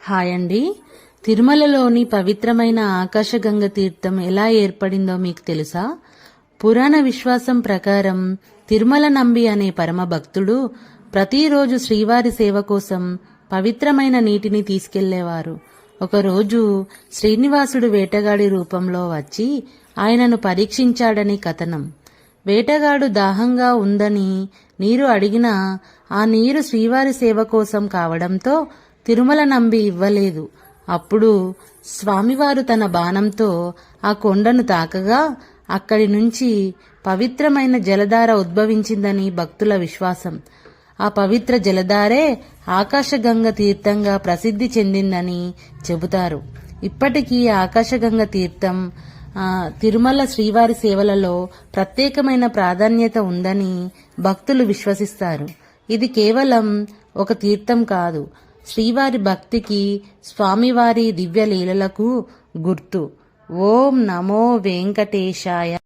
Hi అండి. తిరుమలలోని పవిత్రమైన ఆకాశగంగ తీర్థం ఎలా ఏర్పడిందో మీకు తెలుసా? పురాణ విశ్వాసం ప్రకారం తిరుమల నంబి అనే పరమ భక్తుడు ప్రతిరోజు శ్రీవారి సేవ కోసం పవిత్రమైన నీటిని తీసుకెళ్లేవారు. ఒకరోజు శ్రీనివాసుడు వేటగాడి రూపంలో వచ్చి ఆయనను పరీక్షించాడని కథనం. వేటగాడు దాహంగా ఉందని నీరు అడిగినా ఆ నీరు శ్రీవారి సేవ కోసం కావడంతో తిరుమల నంబి ఇవ్వలేదు. అప్పుడు స్వామివారు తన బాణంతో ఆ కొండను తాకగా అక్కడి నుంచి పవిత్రమైన జలధార ఉద్భవించిందని భక్తుల విశ్వాసం. ఆ పవిత్ర జలధారే ఆకాశగంగ తీర్థంగా ప్రసిద్ధి చెందిందని చెబుతారు. ఇప్పటికీ ఆకాశగంగ తీర్థం తిరుమల శ్రీవారి సేవలలో ప్రత్యేకమైన ప్రాధాన్యత ఉందని భక్తులు విశ్వసిస్తారు. ఇది కేవలం ఒక తీర్థం కాదు, శ్రీవారి భక్తికి, స్వామివారి దివ్య లీలలకు గుర్తు. ఓం నమో వెంకటేశాయ.